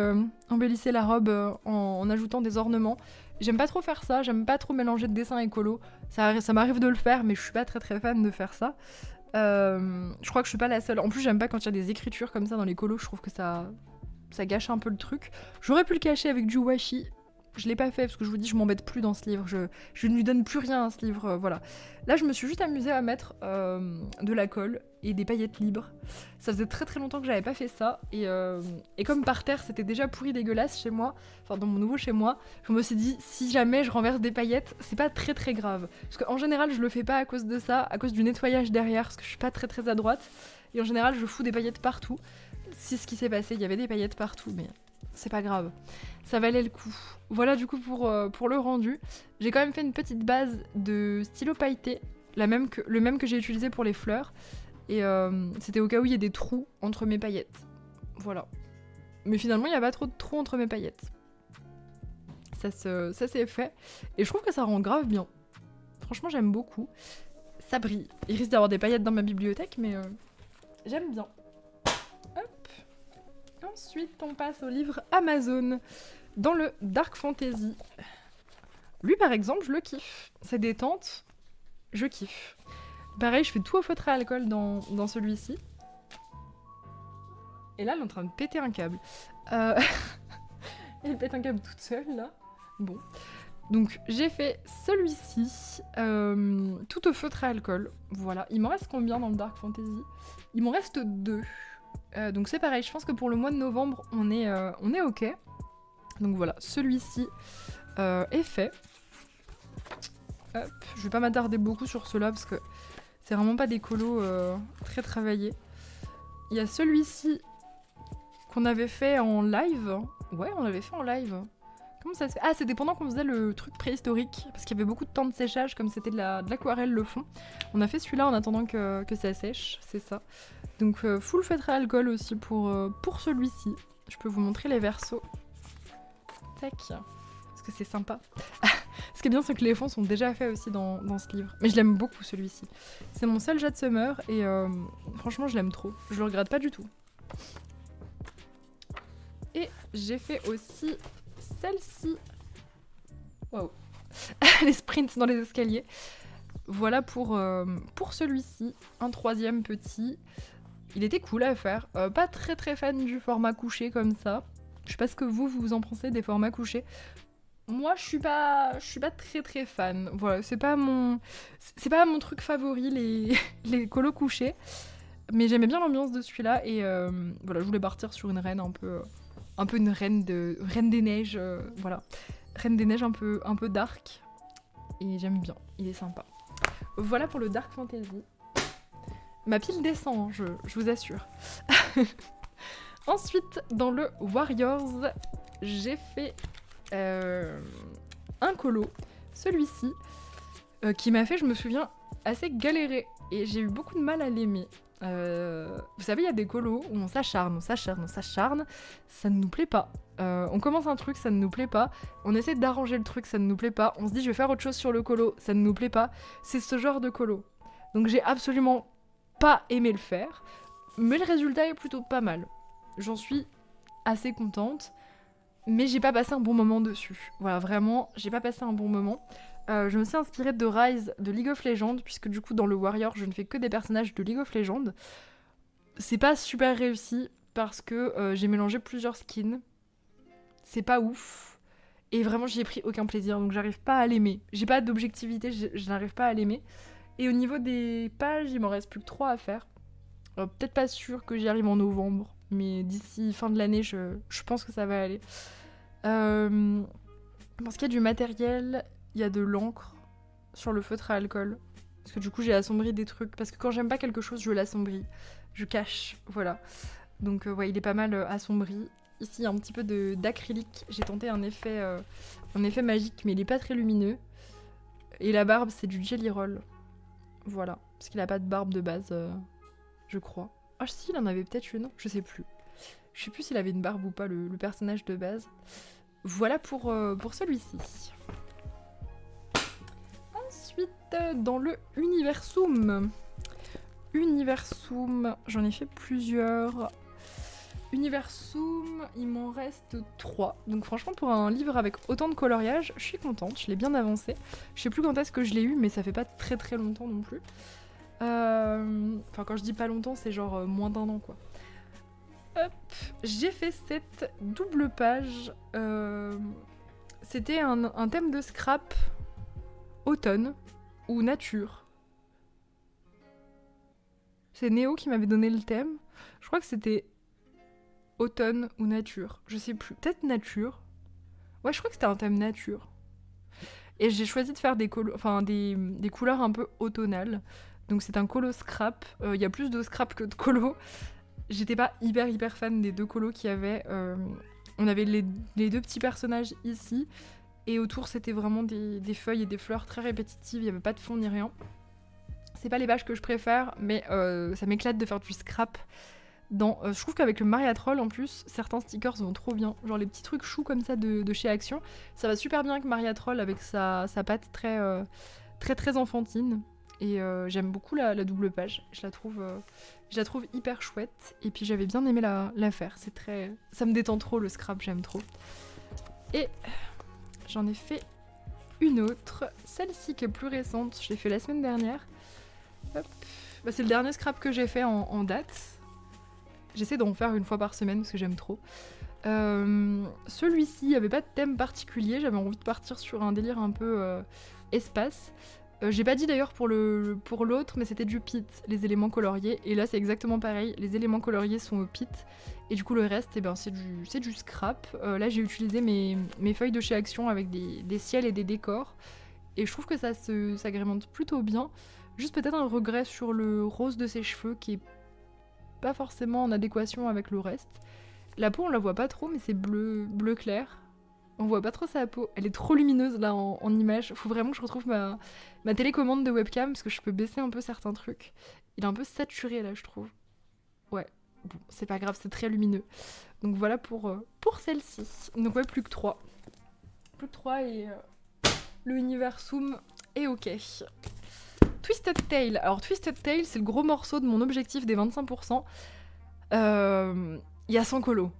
embellissez la robe en ajoutant des ornements. J'aime pas trop faire ça, j'aime pas trop mélanger de dessin et colo. Ça m'arrive de le faire mais je suis pas très fan de faire ça. Je crois que je suis pas la seule. En plus j'aime pas quand il y a des écritures comme ça dans les colos, je trouve que ça gâche un peu le truc. J'aurais pu le cacher avec du washi, je l'ai pas fait parce que je vous dis, je m'embête plus dans ce livre. Je ne lui donne plus rien à ce livre, voilà. Là, je me suis juste amusée à mettre de la colle et des paillettes libres. Ça faisait très très longtemps que j'avais pas fait ça. Et comme par terre, c'était déjà pourri dégueulasse chez moi, enfin dans mon nouveau chez moi, je me suis dit, si jamais je renverse des paillettes, c'est pas très très grave. Parce qu'en général, je le fais pas à cause de ça, à cause du nettoyage derrière, parce que je suis pas très très adroite. Et en général, je fous des paillettes partout. C'est ce qui s'est passé, il y avait des paillettes partout, mais c'est pas grave. Ça valait le coup. Voilà du coup pour le rendu. J'ai quand même fait une petite base de stylo pailleté, le même que j'ai utilisé pour les fleurs. Et c'était au cas où il y a des trous entre mes paillettes. Voilà. Mais finalement, il n'y a pas trop de trous entre mes paillettes. Ça s'est fait. Et je trouve que ça rend grave bien. Franchement, j'aime beaucoup. Ça brille. Il risque d'avoir des paillettes dans ma bibliothèque, mais j'aime bien. Hop. Ensuite, on passe au livre Amazon. Dans le Dark Fantasy. Lui, par exemple, je le kiffe. C'est détente, je kiffe. Pareil, je fais tout au feutre à alcool dans celui-ci. Et là, elle est en train de péter un câble. Elle pète un câble toute seule, là. Bon. Donc, j'ai fait celui-ci, tout au feutre à alcool. Voilà. Il m'en reste combien dans le Dark Fantasy? Il m'en reste 2. Donc, c'est pareil. Je pense que pour le mois de novembre, on est OK. Donc voilà, celui-ci est fait. Hop, je vais pas m'attarder beaucoup sur ceux-là parce que c'est vraiment pas des colos très travaillés. Il y a celui-ci qu'on avait fait en live. Ouais, on l'avait fait en live. Comment ça se fait? Ah, c'était pendant qu'on faisait le truc préhistorique, parce qu'il y avait beaucoup de temps de séchage, comme c'était de l'aquarelle le fond. On a fait celui-là en attendant que ça sèche, c'est ça. Donc full feutre à alcool aussi pour celui-ci. Je peux vous montrer les versos. Tac. Parce que c'est sympa. Ce qui est bien, c'est que les fonds sont déjà faits aussi dans ce livre. Mais je l'aime beaucoup, celui-ci. C'est mon seul jet de summer et franchement, je l'aime trop. Je le regrette pas du tout. Et j'ai fait aussi celle-ci. Waouh. Les sprints dans les escaliers. Voilà pour celui-ci. Un 3e petit. Il était cool à faire. Pas très très fan du format couché comme ça. Je sais pas ce que vous en pensez des formats couchés. Moi, je suis pas très très fan. Voilà, c'est pas mon truc favori les colos couchés. Mais j'aimais bien l'ambiance de celui-là et voilà, je voulais partir sur une reine un peu une reine des neiges, voilà, reine des neiges un peu dark. Et j'aime bien, il est sympa. Voilà pour le Dark Fantasy. Ma pile descend, hein, je vous assure. Ensuite, dans le Warriors, j'ai fait un colo, celui-ci, qui m'a fait, je me souviens, assez galérer. Et j'ai eu beaucoup de mal à l'aimer. Vous savez, il y a des colos où on s'acharne, ça ne nous plaît pas. On commence un truc, ça ne nous plaît pas. On essaie d'arranger le truc, ça ne nous plaît pas. On se dit, je vais faire autre chose sur le colo, ça ne nous plaît pas. C'est ce genre de colo. Donc j'ai absolument pas aimé le faire. Mais le résultat est plutôt pas mal. J'en suis assez contente, mais j'ai pas passé un bon moment dessus. Voilà, vraiment, j'ai pas passé un bon moment. Je me suis inspirée de Rise de League of Legends, puisque du coup dans le Warrior, je ne fais que des personnages de League of Legends. C'est pas super réussi, parce que j'ai mélangé plusieurs skins. C'est pas ouf. Et vraiment, j'y ai pris aucun plaisir, donc j'arrive pas à l'aimer. J'ai pas d'objectivité, je n'arrive pas à l'aimer. Et au niveau des pages, il m'en reste plus que 3 à faire. Peut-être pas sûr que j'y arrive en novembre, mais d'ici fin de l'année, je pense que ça va aller. Parce qu'il y a du matériel, il y a de l'encre sur le feutre à alcool. Parce que du coup, j'ai assombri des trucs. Parce que quand j'aime pas quelque chose, je l'assombris. Je cache, voilà. Donc ouais, il est pas mal assombri. Ici, il y a un petit peu d'acrylique. J'ai tenté un effet magique, mais il est pas très lumineux. Et la barbe, c'est du Jelly Roll. Voilà. Parce qu'il a pas de barbe de base, je crois. Ah si, il en avait peut-être une, je sais plus. Je sais plus s'il avait une barbe ou pas, le personnage de base. Voilà pour celui-ci. Ensuite, dans le Universum. Universum, j'en ai fait plusieurs. Universum, il m'en reste 3. Donc franchement, pour un livre avec autant de coloriage, je suis contente, je l'ai bien avancé. Je sais plus quand est-ce que je l'ai eu, mais ça fait pas très très longtemps non plus. Enfin, quand je dis pas longtemps, c'est genre moins d'1 an, quoi. Hop, j'ai fait cette double page C'était un thème de scrap automne ou nature. C'est Néo qui m'avait donné le thème. Je crois que c'était automne ou nature. Je sais plus. Peut-être nature. Ouais, je crois que c'était un thème nature. Et j'ai choisi de faire des couleurs un peu automnales. Donc c'est un colo scrap. Il y a plus de scrap que de colo. J'étais pas hyper fan des deux colos qu'il y avait. On avait les deux petits personnages ici. Et autour, c'était vraiment des feuilles et des fleurs très répétitives. Il n'y avait pas de fond ni rien. C'est pas les pages que je préfère, mais ça m'éclate de faire du scrap. Je trouve qu'avec le Mariatrol, en plus, certains stickers vont trop bien. Genre les petits trucs choux comme ça de chez Action. Ça va super bien avec Mariatrol, avec sa patte très enfantine. Et j'aime beaucoup la double page. Je la trouve hyper chouette. Et puis j'avais bien aimé la faire. Ça me détend trop le scrap, j'aime trop. Et j'en ai fait une autre. Celle-ci qui est plus récente, je l'ai fait la semaine dernière. Hop. Bah, c'est le dernier scrap que j'ai fait en date. J'essaie d'en faire une fois par semaine parce que j'aime trop. Celui-ci, il n'y avait pas de thème particulier. J'avais envie de partir sur un délire un peu espace. J'ai pas dit d'ailleurs pour l'autre, mais c'était du pit, les éléments coloriés. Et là, c'est exactement pareil. Les éléments coloriés sont au pit. Et du coup, le reste, c'est du scrap. Là, j'ai utilisé mes feuilles de chez Action avec des ciels et des décors. Et je trouve que ça s'agrémente plutôt bien. Juste peut-être un regret sur le rose de ses cheveux qui est pas forcément en adéquation avec le reste. La peau, on la voit pas trop, mais c'est bleu clair. On voit pas trop sa peau. Elle est trop lumineuse là en image. Faut vraiment que je retrouve ma télécommande de webcam parce que je peux baisser un peu certains trucs. Il est un peu saturé là, je trouve. Ouais, bon, c'est pas grave, c'est très lumineux. Donc voilà pour celle-ci. Donc ouais, plus que 3. Plus que 3 et le Universum est ok. Twisted Tail. Alors Twisted Tail, c'est le gros morceau de mon objectif des 25%. Il y a 100 colos.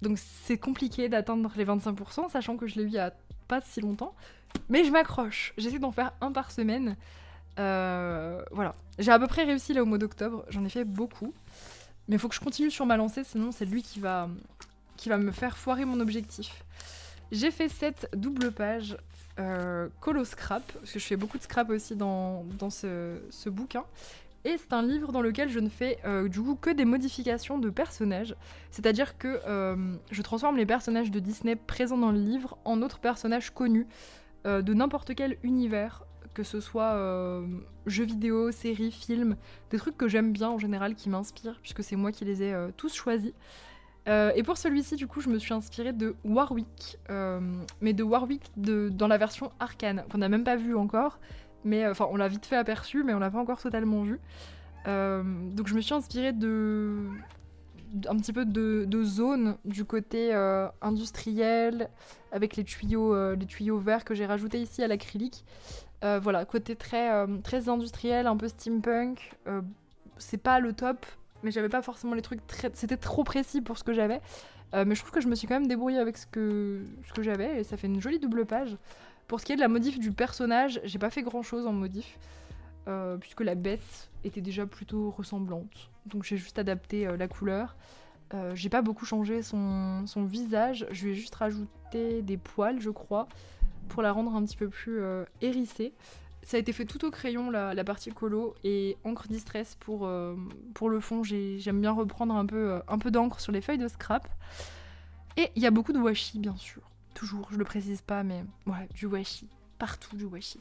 Donc c'est compliqué d'atteindre les 25%, sachant que je l'ai eu il y a pas si longtemps. Mais je m'accroche. J'essaie d'en faire un par semaine. Voilà. J'ai à peu près réussi là au mois d'octobre. J'en ai fait beaucoup. Mais il faut que je continue sur ma lancée, sinon c'est lui qui va me faire foirer mon objectif. J'ai fait 7 doubles pages colo scrap, parce que je fais beaucoup de scrap aussi dans ce bouquin. Et c'est un livre dans lequel je ne fais du coup que des modifications de personnages. C'est-à-dire que je transforme les personnages de Disney présents dans le livre en autres personnages connus de n'importe quel univers, que ce soit jeux vidéo, séries, films, des trucs que j'aime bien en général, qui m'inspirent, puisque c'est moi qui les ai tous choisis. Et pour celui-ci, du coup, je me suis inspirée de Warwick, mais de Warwick dans la version arcane, qu'on n'a même pas vue encore. Mais enfin, on l'a vite fait aperçu, mais on l'a pas encore totalement vu. Donc je me suis inspirée un petit peu de zone du côté industriel, avec les tuyaux verts que j'ai rajoutés ici à l'acrylique. Voilà, côté très industriel, un peu steampunk. C'est pas le top, mais j'avais pas forcément les trucs c'était trop précis pour ce que j'avais. Mais je trouve que je me suis quand même débrouillée avec ce que j'avais, et ça fait une jolie double page. Pour ce qui est de la modif du personnage, j'ai pas fait grand chose en modif, puisque la bête était déjà plutôt ressemblante. Donc j'ai juste adapté la couleur. J'ai pas beaucoup changé son visage, je lui ai juste rajouté des poils, je crois, pour la rendre un petit peu plus hérissée. Ça a été fait tout au crayon, la partie colo, et encre distress pour le fond. J'aime bien reprendre un peu d'encre sur les feuilles de scrap. Et il y a beaucoup de washi, bien sûr. Toujours, je le précise pas, mais ouais, du washi. Partout du washi.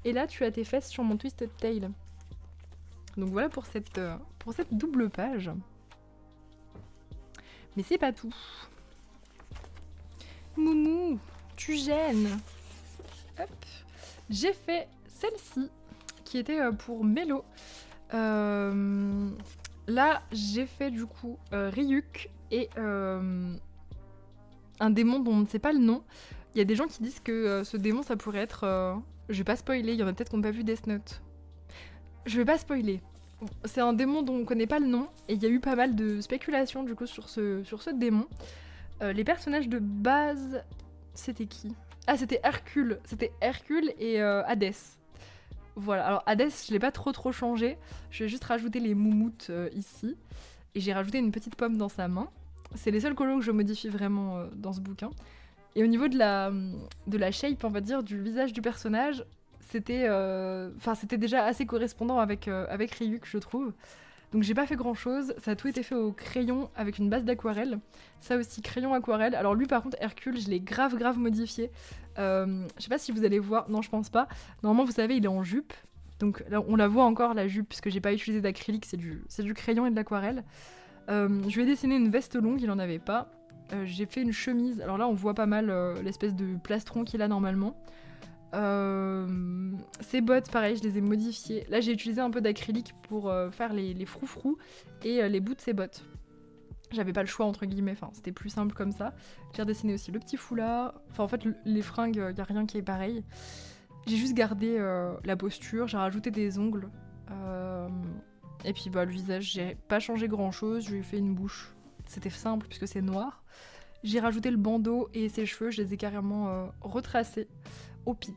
Et là, tu as tes fesses sur mon Twisted Tail. Donc voilà pour cette double page. Mais c'est pas tout. Moumou, tu gênes. Hop. J'ai fait celle-ci, qui était pour Mélo. Là, j'ai fait du coup Ryuk et un démon dont on ne sait pas le nom. Il y a des gens qui disent que ce démon, ça pourrait être... je vais pas spoiler, il y en a peut-être qui n'ont pas vu Death Note. Je vais pas spoiler. C'est un démon dont on connaît pas le nom, et il y a eu pas mal de spéculations du coup sur ce démon. Les personnages de base, c'était qui ? Ah, c'était Hercule. C'était Hercule et Hadès. Voilà, alors Hadès, je l'ai pas trop changé. Je vais juste rajouter les moumoutes ici. Et j'ai rajouté une petite pomme dans sa main. C'est les seuls colos que je modifie vraiment dans ce bouquin. Et au niveau de la shape, on va dire, du visage du personnage, c'était déjà assez correspondant avec Ryuk, je trouve. Donc j'ai pas fait grand chose, ça a tout été fait au crayon avec une base d'aquarelle. Ça aussi, crayon aquarelle. Alors lui par contre, Hercule, je l'ai grave modifié. Je sais pas si vous allez voir, non je pense pas. Normalement vous savez, il est en jupe. Donc là on la voit encore la jupe, puisque j'ai pas utilisé d'acrylique, c'est du crayon et de l'aquarelle. Je lui ai dessiné une veste longue, il en avait pas. J'ai fait une chemise, alors là on voit pas mal l'espèce de plastron qu'il a normalement. Ces bottes, pareil, je les ai modifiées. Là, j'ai utilisé un peu d'acrylique pour faire les froufrous et les bouts de ses bottes. J'avais pas le choix, entre guillemets, enfin, c'était plus simple comme ça. J'ai redessiné aussi le petit foulard. Enfin, en fait, les fringues, y a rien qui est pareil. J'ai juste gardé la posture, j'ai rajouté des ongles. Et puis, bah, le visage, j'ai pas changé grand-chose. Je lui ai fait une bouche. C'était simple, puisque c'est noir. J'ai rajouté le bandeau et ses cheveux, je les ai carrément retracés au pit.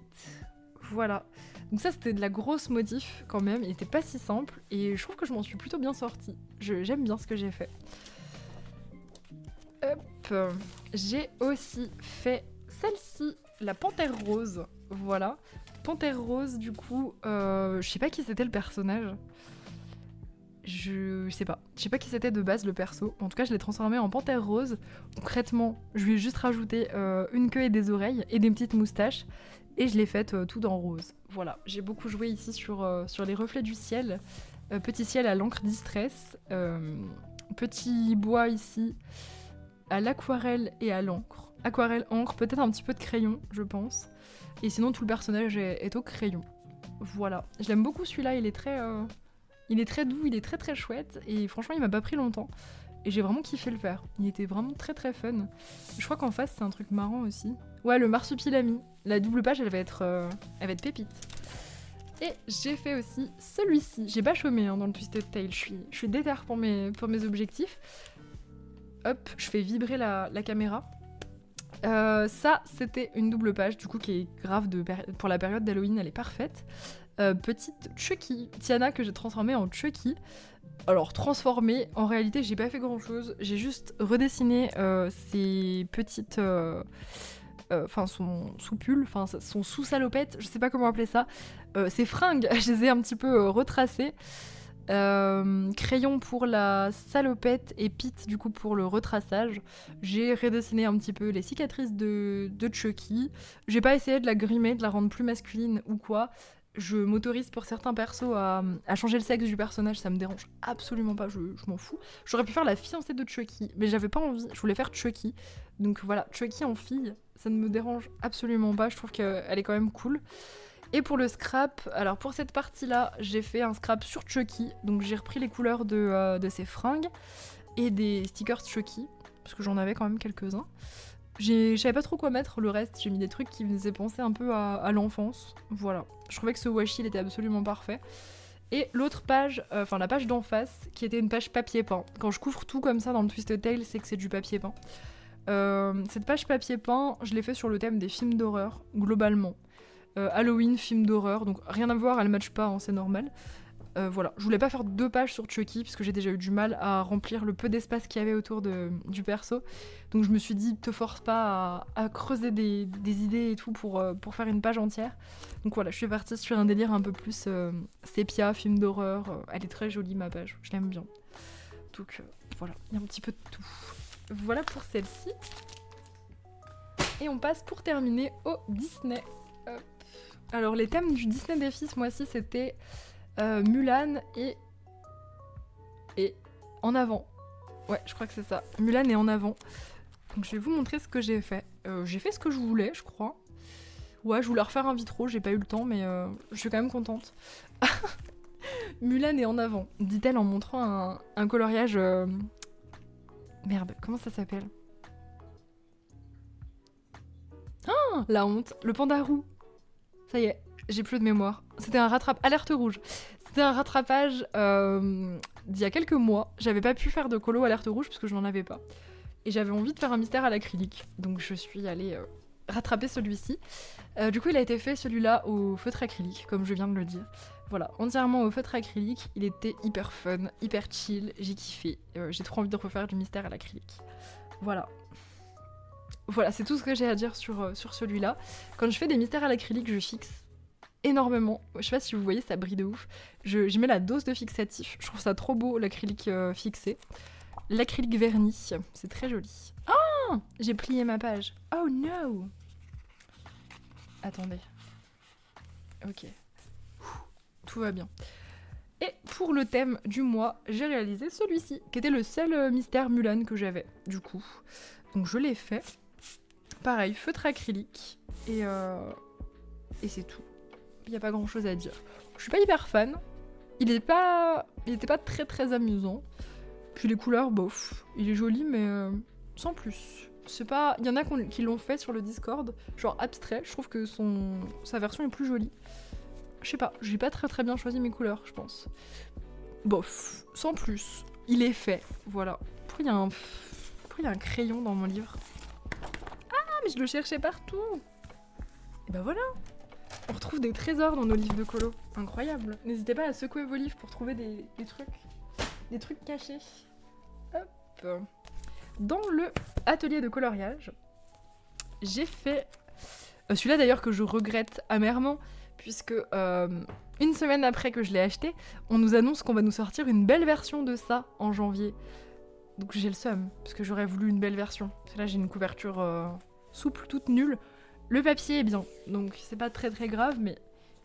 Voilà. Donc ça, c'était de la grosse modif quand même. Il était pas si simple et je trouve que je m'en suis plutôt bien sortie. J'aime bien ce que j'ai fait. Hop. J'ai aussi fait celle-ci, la panthère rose. Voilà. Panthère rose, du coup, je sais pas qui c'était le personnage. Je sais pas. Je sais pas qui c'était de base le perso. En tout cas, je l'ai transformé en panthère rose. Concrètement, je lui ai juste rajouté une queue et des oreilles et des petites moustaches. Et je l'ai faite tout en rose. Voilà. J'ai beaucoup joué ici sur les reflets du ciel. Petit ciel à l'encre distress. Petit bois ici à l'aquarelle et à l'encre. Aquarelle, encre, peut-être un petit peu de crayon, je pense. Et sinon, tout le personnage est au crayon. Voilà. Je l'aime beaucoup celui-là. Il est très doux, il est très chouette et franchement il m'a pas pris longtemps et j'ai vraiment kiffé le faire. Il était vraiment très fun. Je crois qu'en face c'est un truc marrant aussi. Ouais, le marsupilami. La double page elle va être pépite. Et j'ai fait aussi celui-ci. J'ai pas chômé dans le Twisted Tale, je suis déter pour mes objectifs. Hop, je fais vibrer la caméra. Ça c'était une double page du coup qui est grave pour la période d'Halloween, elle est parfaite. Petite Chucky, Tiana que j'ai transformée en Chucky. Alors transformée, en réalité j'ai pas fait grand chose, j'ai juste redessiné ses petites... Enfin son sous-pull, enfin son sous-salopette, je sais pas comment appeler ça. Ses fringues, je les ai un petit peu retracées. Crayon pour la salopette et Pete du coup pour le retraçage. J'ai redessiné un petit peu les cicatrices de Chucky. J'ai pas essayé de la grimer, de la rendre plus masculine ou quoi. Je m'autorise pour certains persos à changer le sexe du personnage, ça me dérange absolument pas, je m'en fous. J'aurais pu faire la fiancée de Chucky, mais j'avais pas envie, je voulais faire Chucky. Donc voilà, Chucky en fille, ça ne me dérange absolument pas, je trouve qu'elle est quand même cool. Et pour le scrap, alors pour cette partie-là, j'ai fait un scrap sur Chucky, donc j'ai repris les couleurs de ses fringues et des stickers Chucky, parce que j'en avais quand même quelques-uns. Je savais pas trop quoi mettre, le reste, j'ai mis des trucs qui me faisaient penser un peu à l'enfance. Voilà, je trouvais que ce washi il était absolument parfait. Et l'autre page, enfin la page d'en face, qui était une page papier peint. Quand je couvre tout comme ça dans le Twisted Tale, c'est que c'est du papier peint. Cette page papier peint, je l'ai fait sur le thème des films d'horreur, globalement. Halloween, film d'horreur, donc rien à voir, elle match pas, hein, c'est normal. Voilà, je voulais pas faire 2 pages sur Chucky parce que j'ai déjà eu du mal à remplir le peu d'espace qu'il y avait autour du perso. Donc je me suis dit, te force pas à creuser des idées et tout pour faire une page entière. Donc voilà, je suis partie sur un délire un peu plus sépia, film d'horreur. Elle est très jolie ma page, je l'aime bien. Donc voilà, il y a un petit peu de tout. Voilà pour celle-ci. Et on passe pour terminer au Disney. Hop. Alors les thèmes du Disney Défi ce mois-ci c'était... Mulan et En Avant. Ouais, je crois que c'est ça. Mulan et En Avant. Donc je vais vous montrer ce que j'ai fait. J'ai fait ce que je voulais, je crois. Ouais, je voulais refaire un vitro, j'ai pas eu le temps, mais je suis quand même contente. Mulan et En Avant, dit-elle en montrant un coloriage... Merde, comment ça s'appelle? Ah, la honte. Le panda roux. Ça y est, j'ai plus de mémoire. C'était un alerte rouge. C'était un rattrapage d'il y a quelques mois. J'avais pas pu faire de colo alerte rouge parce que je n'en avais pas. Et j'avais envie de faire un mystère à l'acrylique. Donc je suis allée rattraper celui-ci. Du coup, il a été fait celui-là au feutre acrylique, comme je viens de le dire. Voilà, entièrement au feutre acrylique. Il était hyper fun, hyper chill. J'ai kiffé. J'ai trop envie de refaire du mystère à l'acrylique. Voilà. Voilà, c'est tout ce que j'ai à dire sur celui-là. Quand je fais des mystères à l'acrylique, je fixe énormément. Je sais pas si vous voyez, ça brille de ouf. J'y mets la dose de fixatif. Je trouve ça trop beau, l'acrylique fixé. L'acrylique verni, c'est très joli. Oh, j'ai plié ma page. Oh no. Attendez. Ok. Tout va bien. Et pour le thème du mois, j'ai réalisé celui-ci, qui était le seul mystère Mulan que j'avais, du coup. Donc je l'ai fait. Pareil, feutre acrylique. Et c'est tout. Il n'y a pas grand-chose à dire. Je suis pas hyper fan. Il était pas très très amusant. Puis les couleurs, bof. Il est joli, mais sans plus. C'est pas... Il y en a qui l'ont fait sur le Discord, genre abstrait. Je trouve que sa version est plus jolie. Je sais pas, j'ai pas très très bien choisi mes couleurs, je pense. Bof, sans plus. Il est fait, voilà. Pourquoi il y a un crayon dans mon livre? Ah, mais je le cherchais partout. Et bah voilà. On retrouve des trésors dans nos livres de colo. Incroyable. N'hésitez pas à secouer vos livres pour trouver des trucs cachés. Hop. Dans le atelier de coloriage, j'ai fait... celui-là d'ailleurs que je regrette amèrement, puisque une semaine après que je l'ai acheté, on nous annonce qu'on va nous sortir une belle version de ça en janvier. Donc j'ai le seum, parce que j'aurais voulu une belle version. Parce que là j'ai une couverture souple, toute nulle. Le papier est bien, donc c'est pas très très grave, mais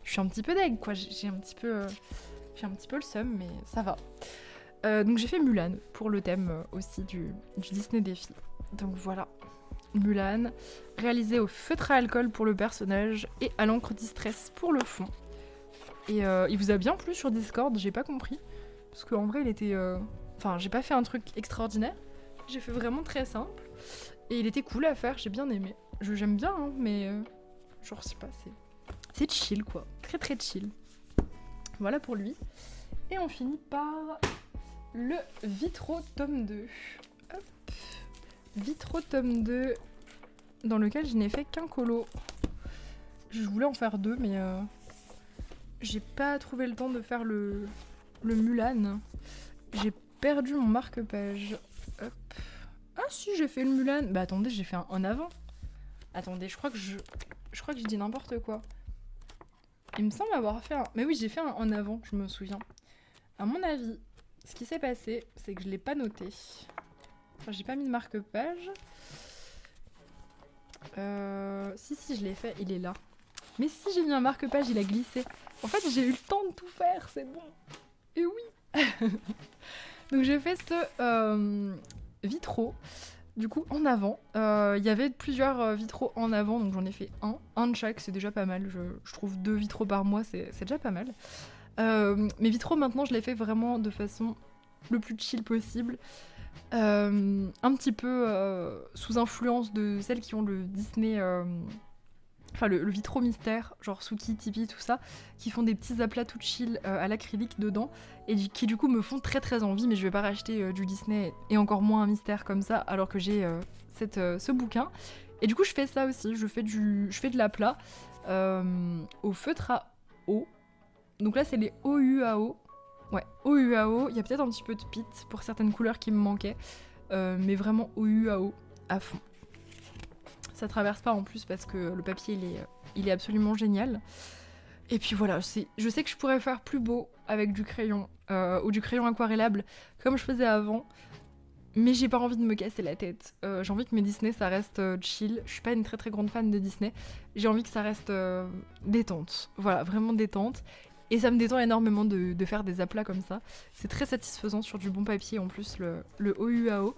je suis un petit peu deg, quoi. J'ai un petit peu le seum, mais ça va. Donc j'ai fait Mulan pour le thème aussi du Disney Défi. Donc voilà, Mulan, réalisé au feutre à alcool pour le personnage et à l'encre Distress pour le fond. Et il vous a bien plu sur Discord, j'ai pas compris. Parce qu'en vrai il était... Enfin, j'ai pas fait un truc extraordinaire, j'ai fait vraiment très simple. Et il était cool à faire, j'ai bien aimé. J'aime bien, hein, mais... genre, je sais pas, c'est chill, quoi. Très très chill. Voilà pour lui. Et on finit par le Vitro tome 2. Hop. Vitro tome 2, dans lequel je n'ai fait qu'un colo. Je voulais en faire 2, mais j'ai pas trouvé le temps de faire le Mulan. J'ai perdu mon marque-page. Hop. Ah si, j'ai fait le Mulan. Bah attendez, j'ai fait un en avant. Attendez, je crois que je dis n'importe quoi. Il me semble avoir fait un... Mais oui, j'ai fait un en avant, je me souviens. À mon avis, ce qui s'est passé, c'est que je l'ai pas noté. Enfin, j'ai pas mis de marque-page. Si, je l'ai fait, il est là. Mais si j'ai mis un marque-page, il a glissé. En fait, j'ai eu le temps de tout faire, c'est bon. Et oui. Donc j'ai fait ce vitro, du coup en avant. Il y avait plusieurs vitraux en avant, donc j'en ai fait un de chaque, c'est déjà pas mal. Je trouve 2 vitraux par mois, c'est déjà pas mal. Mes vitraux maintenant, je les fais vraiment de façon le plus chill possible. Un petit peu sous influence de celles qui ont le Disney... Enfin, le vitro mystère, genre Suki, Tipeee, tout ça, qui font des petits aplats tout chill à l'acrylique dedans, et qui du coup me font très très envie, mais je vais pas racheter du Disney, et encore moins un mystère comme ça, alors que j'ai ce bouquin. Et du coup, je fais ça aussi, je fais de l'aplat au feutre à eau. Donc là, c'est les OUAO. Ouais, OUAO, il y a peut-être un petit peu de pit pour certaines couleurs qui me manquaient, mais vraiment OUAO à fond. Ça traverse pas en plus parce que le papier il est absolument génial. Et puis voilà, je sais que je pourrais faire plus beau avec du crayon ou du crayon aquarellable comme je faisais avant, mais j'ai pas envie de me casser la tête. J'ai envie que mes Disney ça reste chill. Je suis pas une très très grande fan de Disney. J'ai envie que ça reste détente. Voilà, vraiment détente. Et ça me détend énormément de faire des aplats comme ça. C'est très satisfaisant sur du bon papier en plus, le OUAO.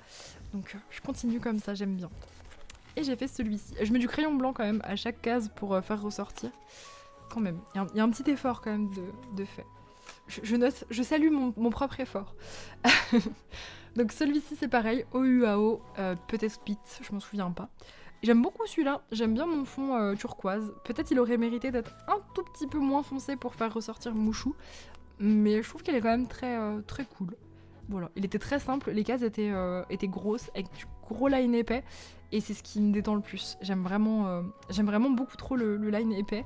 Donc je continue comme ça, j'aime bien. Et j'ai fait celui-ci. Je mets du crayon blanc quand même à chaque case pour faire ressortir. Quand même, il y a un petit effort quand même de fait. Je note, je salue mon propre effort. Donc celui-ci c'est pareil, OUAO, peut-être Pit, je m'en souviens pas. J'aime beaucoup celui-là, j'aime bien mon fond turquoise. Peut-être il aurait mérité d'être un tout petit peu moins foncé pour faire ressortir Mouchou. Mais je trouve qu'il est quand même très, très cool. Voilà, il était très simple, les cases étaient grosses, avec du gros line épais, et c'est ce qui me détend le plus. J'aime vraiment beaucoup trop le line épais,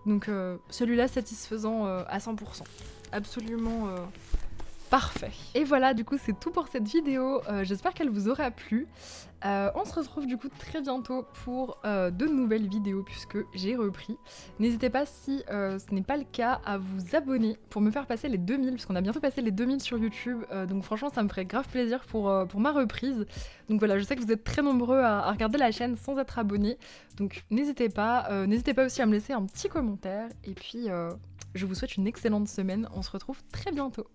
donc celui-là satisfaisant à 100%. Absolument Parfait. Et voilà, du coup, c'est tout pour cette vidéo. J'espère qu'elle vous aura plu. On se retrouve du coup très bientôt pour de nouvelles vidéos puisque j'ai repris. N'hésitez pas si ce n'est pas le cas à vous abonner pour me faire passer les 2000 puisqu'on a bientôt passé les 2000 sur YouTube. Donc franchement, ça me ferait grave plaisir pour ma reprise. Donc voilà, je sais que vous êtes très nombreux à regarder la chaîne sans être abonnés. Donc n'hésitez pas aussi à me laisser un petit commentaire. Et puis je vous souhaite une excellente semaine. On se retrouve très bientôt.